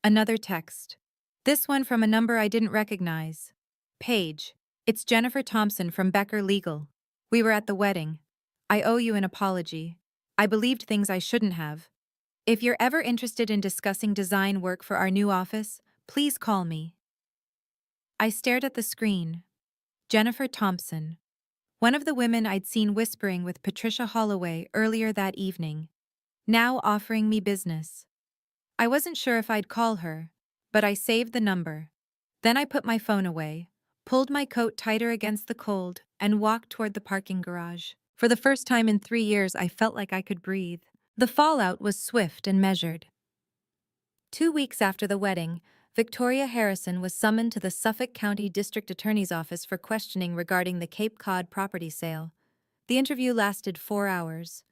Another text. This one from a number I didn't recognize. Paige. It's Jennifer Thompson from Becker Legal. We were at the wedding. I owe you an apology. I believed things I shouldn't have. If you're ever interested in discussing design work for our new office, please call me. I stared at the screen. Jennifer Thompson. One of the women I'd seen whispering with Patricia Holloway earlier that evening. Now offering me business. I wasn't sure if I'd call her, but I saved the number. Then I put my phone away, pulled my coat tighter against the cold, and walked toward the parking garage. For the first time in 3 years, I felt like I could breathe. The fallout was swift and measured. 2 weeks after the wedding, Victoria Harrison was summoned to the Suffolk County District Attorney's Office for questioning regarding the Cape Cod property sale. The interview lasted 4 hours.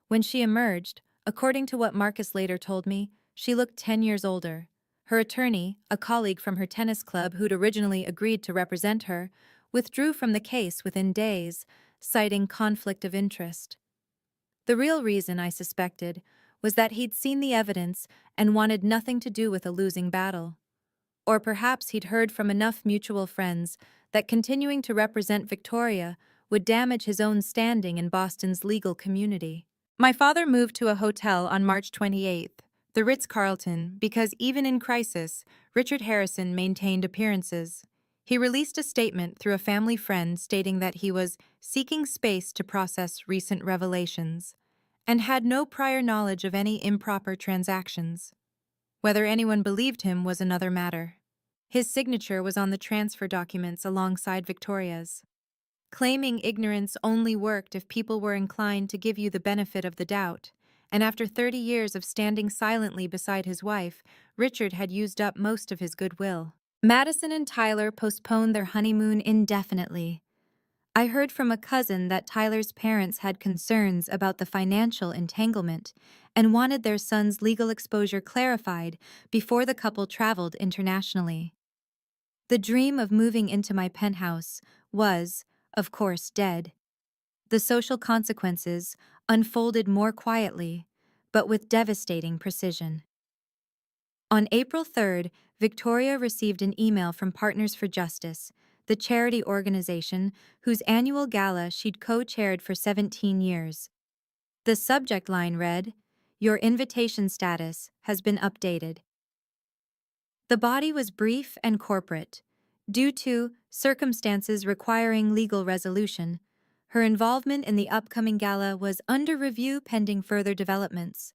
When she emerged, according to what Marcus later told me, she looked 10 years older. Her attorney, a colleague from her tennis club who'd originally agreed to represent her, withdrew from the case within days, citing conflict of interest. The real reason, I suspected, was that he'd seen the evidence and wanted nothing to do with a losing battle. Or perhaps he'd heard from enough mutual friends that continuing to represent Victoria would damage his own standing in Boston's legal community. My father moved to a hotel on March 28th, the Ritz-Carlton, because even in crisis, Richard Harrison maintained appearances. He released a statement through a family friend stating that he was seeking space to process recent revelations and had no prior knowledge of any improper transactions. Whether anyone believed him was another matter. His signature was on the transfer documents alongside Victoria's. Claiming ignorance only worked if people were inclined to give you the benefit of the doubt, and after 30 years of standing silently beside his wife, Richard had used up most of his goodwill. Madison and Tyler postponed their honeymoon indefinitely. I heard from a cousin that Tyler's parents had concerns about the financial entanglement and wanted their son's legal exposure clarified before the couple traveled internationally. The dream of moving into my penthouse was, of course, dead. The social consequences unfolded more quietly, but with devastating precision. On April 3rd, Victoria received an email from Partners for Justice, the charity organization whose annual gala she'd co-chaired for 17 years. The subject line read, "Your invitation status has been updated." The body was brief and corporate. Due to circumstances requiring legal resolution, her involvement in the upcoming gala was under review pending further developments.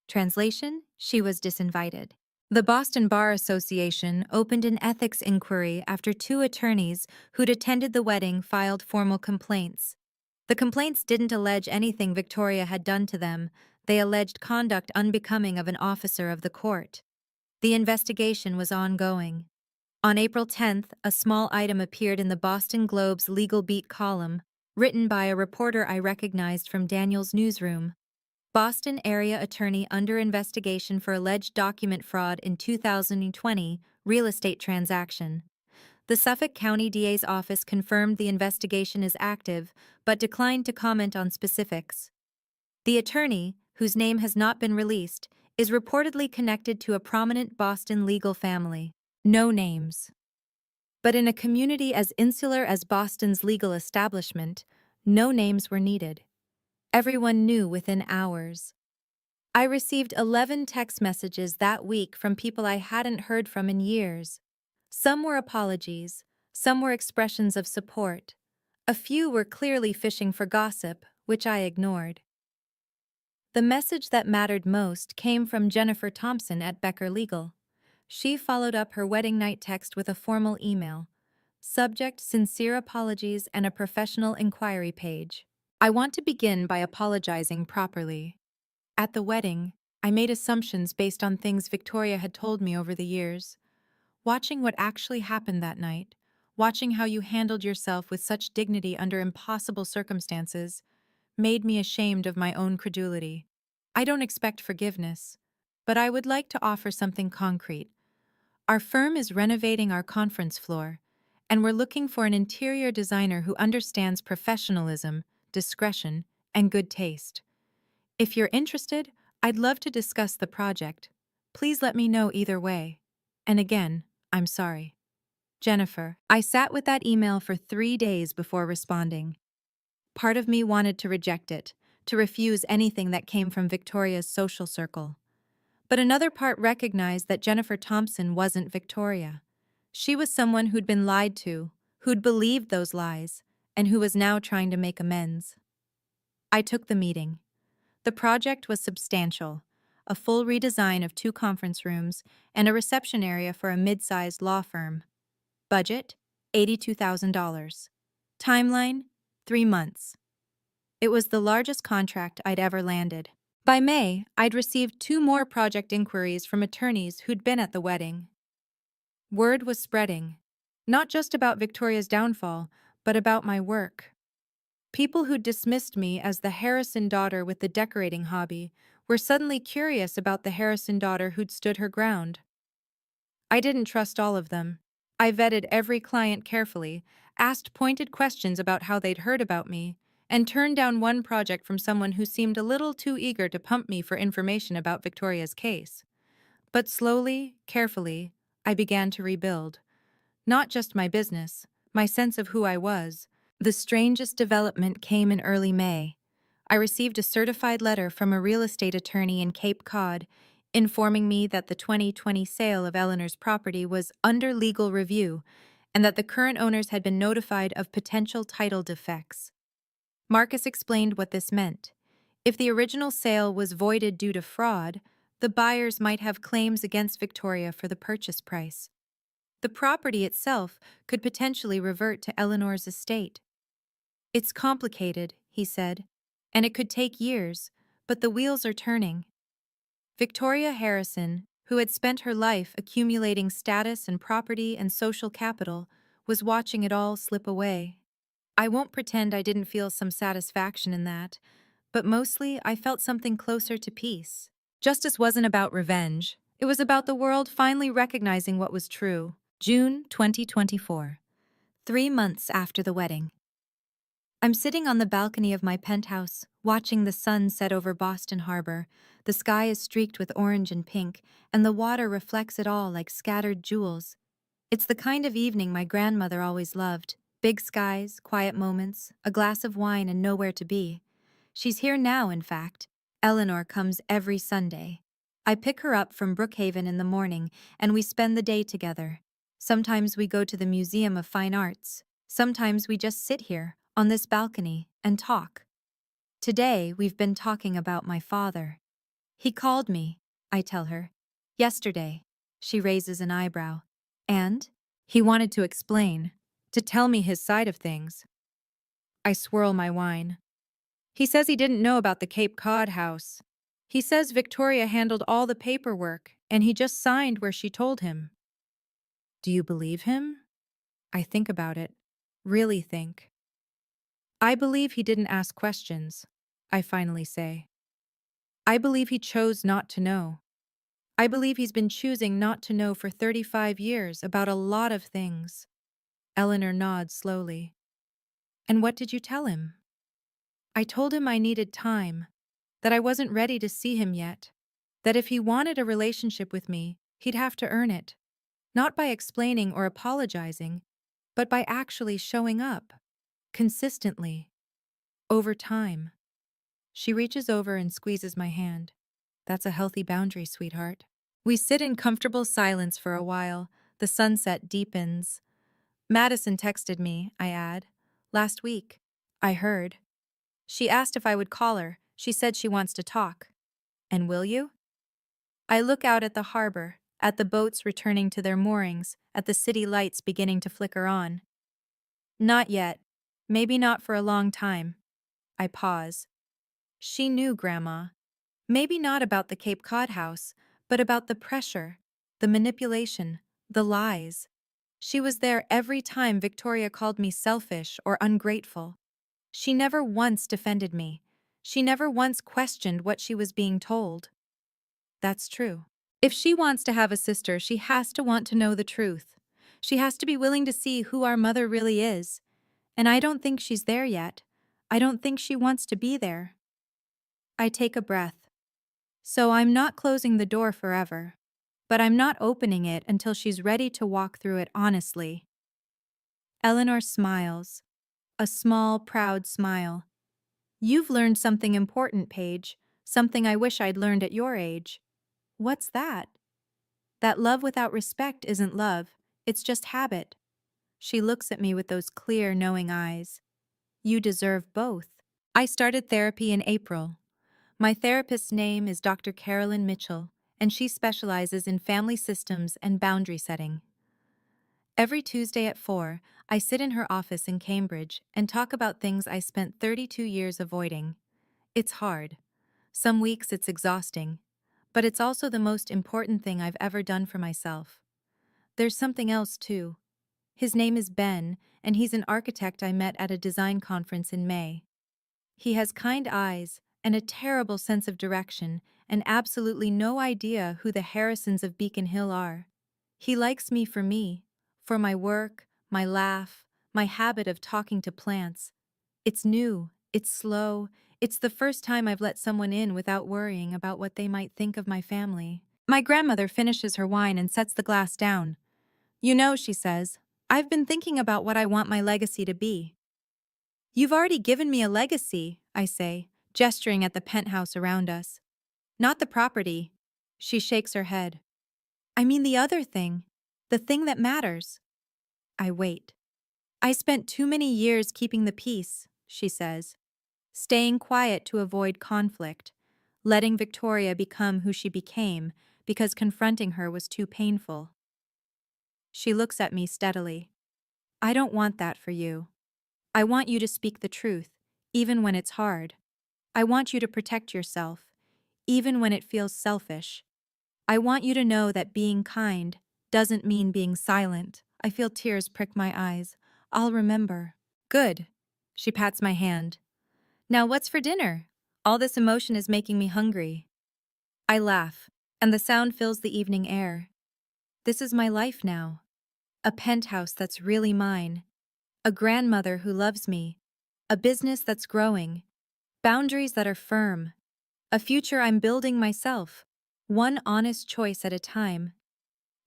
Translation: she was disinvited. The Boston Bar Association opened an ethics inquiry after 2 attorneys who'd attended the wedding filed formal complaints. The complaints didn't allege anything Victoria had done to them. They alleged conduct unbecoming of an officer of the court. The investigation was ongoing. On April 10th, a small item appeared in the Boston Globe's Legal Beat column, written by a reporter I recognized from Daniel's newsroom. Boston area attorney under investigation for alleged document fraud in 2020 real estate transaction. The Suffolk County DA's office confirmed the investigation is active, but declined to comment on specifics. The attorney, whose name has not been released, is reportedly connected to a prominent Boston legal family. No names. But in a community as insular as Boston's legal establishment, no names were needed. Everyone knew within hours. I received 11 text messages that week from people I hadn't heard from in years. Some were apologies, Some were expressions of support. A few were clearly fishing for gossip, which I ignored. The message that mattered most came from Jennifer Thompson at Becker Legal. She followed up her wedding night text with a formal email. Subject: sincere apologies and a professional inquiry page. I want to begin by apologizing properly. At the wedding, I made assumptions based on things Victoria had told me over the years. Watching what actually happened that night, watching how you handled yourself with such dignity under impossible circumstances, made me ashamed of my own credulity. I don't expect forgiveness, but I would like to offer something concrete. Our firm is renovating our conference floor, and we're looking for an interior designer who understands professionalism, discretion, and good taste. If you're interested, I'd love to discuss the project. Please let me know either way. And again, I'm sorry. Jennifer. I sat with that email for 3 days before responding. Part of me wanted to reject it, to refuse anything that came from Victoria's social circle. But another part recognized that Jennifer Thompson wasn't Victoria. She was someone who'd been lied to, who'd believed those lies, and who was now trying to make amends. I took the meeting. The project was substantial: a full redesign of 2 conference rooms and a reception area for a mid-sized law firm. Budget: $82,000. Timeline: 3 months. It was the largest contract I'd ever landed. By May, I'd received 2 more project inquiries from attorneys who'd been at the wedding. Word was spreading, not just about Victoria's downfall, but about my work. People who dismissed me as the Harrison daughter with the decorating hobby were suddenly curious about the Harrison daughter who'd stood her ground. I didn't trust all of them. I vetted every client carefully, asked pointed questions about how they'd heard about me, and turned down one project from someone who seemed a little too eager to pump me for information about Victoria's case. But slowly, carefully, I began to rebuild. Not just my business, my sense of who I was. The strangest development came in early May. I received a certified letter from a real estate attorney in Cape Cod informing me that the 2020 sale of Eleanor's property was under legal review and that the current owners had been notified of potential title defects. Marcus explained what this meant. If the original sale was voided due to fraud, the buyers might have claims against Victoria for the purchase price. The property itself could potentially revert to Eleanor's estate. It's complicated, he said, and it could take years, but the wheels are turning. Victoria Harrison, who had spent her life accumulating status and property and social capital, was watching it all slip away. I won't pretend I didn't feel some satisfaction in that, but mostly I felt something closer to peace. Justice wasn't about revenge. It was about the world finally recognizing what was true. June 2024. 3 months after the wedding. I'm sitting on the balcony of my penthouse, watching the sun set over Boston Harbor. The sky is streaked with orange and pink, and the water reflects it all like scattered jewels. It's the kind of evening my grandmother always loved. Big skies, quiet moments, a glass of wine, and nowhere to be. She's here now, in fact. Eleanor comes every Sunday. I pick her up from Brookhaven in the morning, and we spend the day together. Sometimes we go to the Museum of Fine Arts. Sometimes we just sit here, on this balcony, and talk. Today, we've been talking about my father. He called me, I tell her. Yesterday. She raises an eyebrow. And? He wanted to explain, to tell me his side of things. I swirl my wine. He says he didn't know about the Cape Cod house. He says Victoria handled all the paperwork, and he just signed where she told him. Do you believe him? I think about it. Really think. I believe he didn't ask questions, I finally say. I believe he chose not to know. I believe he's been choosing not to know for 35 years about a lot of things. Eleanor nods slowly. And what did you tell him? I told him I needed time, that I wasn't ready to see him yet, that if he wanted a relationship with me, he'd have to earn it, not by explaining or apologizing, but by actually showing up, consistently, over time. She reaches over and squeezes my hand. That's a healthy boundary, sweetheart. We sit in comfortable silence for a while. The sunset deepens. Madison texted me, I add. Last week. I heard. She asked if I would call her. She said she wants to talk. And will you? I look out at the harbor, at the boats returning to their moorings, at the city lights beginning to flicker on. Not yet. Maybe not for a long time. I pause. She knew, Grandma. Maybe not about the Cape Cod house, but about the pressure, the manipulation, the lies. She was there every time Victoria called me selfish or ungrateful. She never once defended me. She never once questioned what she was being told. That's true. If she wants to have a sister, she has to want to know the truth. She has to be willing to see who our mother really is. And I don't think she's there yet. I don't think she wants to be there. I take a breath. So I'm not closing the door forever. But I'm not opening it until she's ready to walk through it honestly. Eleanor smiles. A small, proud smile. You've learned something important, Paige. Something I wish I'd learned at your age. What's that? That love without respect isn't love, it's just habit. She looks at me with those clear, knowing eyes. You deserve both. I started therapy in April. My therapist's name is Dr. Carolyn Mitchell, and she specializes in family systems and boundary setting. Every Tuesday at 4, I sit in her office in Cambridge and talk about things I spent 32 years avoiding. It's hard. Some weeks it's exhausting. But it's also the most important thing I've ever done for myself. There's something else, too. His name is Ben, and he's an architect I met at a design conference in May. He has kind eyes and a terrible sense of direction and absolutely no idea who the Harrisons of Beacon Hill are. He likes me, for my work, my laugh, my habit of talking to plants. It's new, it's slow, it's the first time I've let someone in without worrying about what they might think of my family. My grandmother finishes her wine and sets the glass down. You know, she says, I've been thinking about what I want my legacy to be. You've already given me a legacy, I say, gesturing at the penthouse around us. Not the property. She shakes her head. I mean the other thing. The thing that matters. I wait. I spent too many years keeping the peace, she says. Staying quiet to avoid conflict. Letting Victoria become who she became because confronting her was too painful. She looks at me steadily. I don't want that for you. I want you to speak the truth, even when it's hard. I want you to protect yourself, even when it feels selfish. I want you to know that being kind doesn't mean being silent. I feel tears prick my eyes. I'll remember. Good. She pats my hand. Now what's for dinner? All this emotion is making me hungry. I laugh, and the sound fills the evening air. This is my life now. A penthouse that's really mine. A grandmother who loves me. A business that's growing. Boundaries that are firm. A future I'm building myself. One honest choice at a time.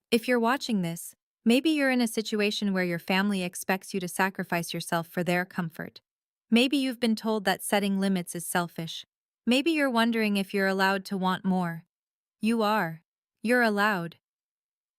If you're watching this, maybe you're in a situation where your family expects you to sacrifice yourself for their comfort. Maybe you've been told that setting limits is selfish. Maybe you're wondering if you're allowed to want more. You are. You're allowed.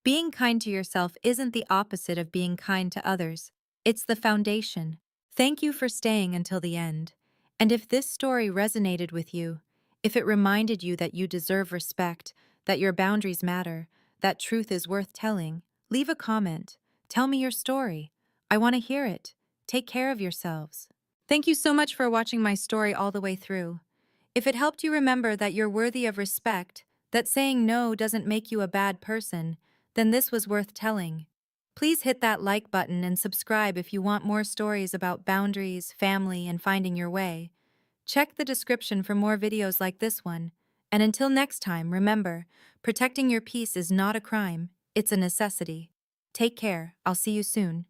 Being kind to yourself isn't the opposite of being kind to others. It's the foundation. Thank you for staying until the end. And if this story resonated with you, if it reminded you that you deserve respect, that your boundaries matter, that truth is worth telling, leave a comment. Tell me your story. I want to hear it. Take care of yourselves. Thank you so much for watching my story all the way through. If it helped you remember that you're worthy of respect, that saying no doesn't make you a bad person, then this was worth telling. Please hit that like button and subscribe if you want more stories about boundaries, family, and finding your way. Check the description for more videos like this one. And until next time, remember, protecting your peace is not a crime, it's a necessity. Take care, I'll see you soon.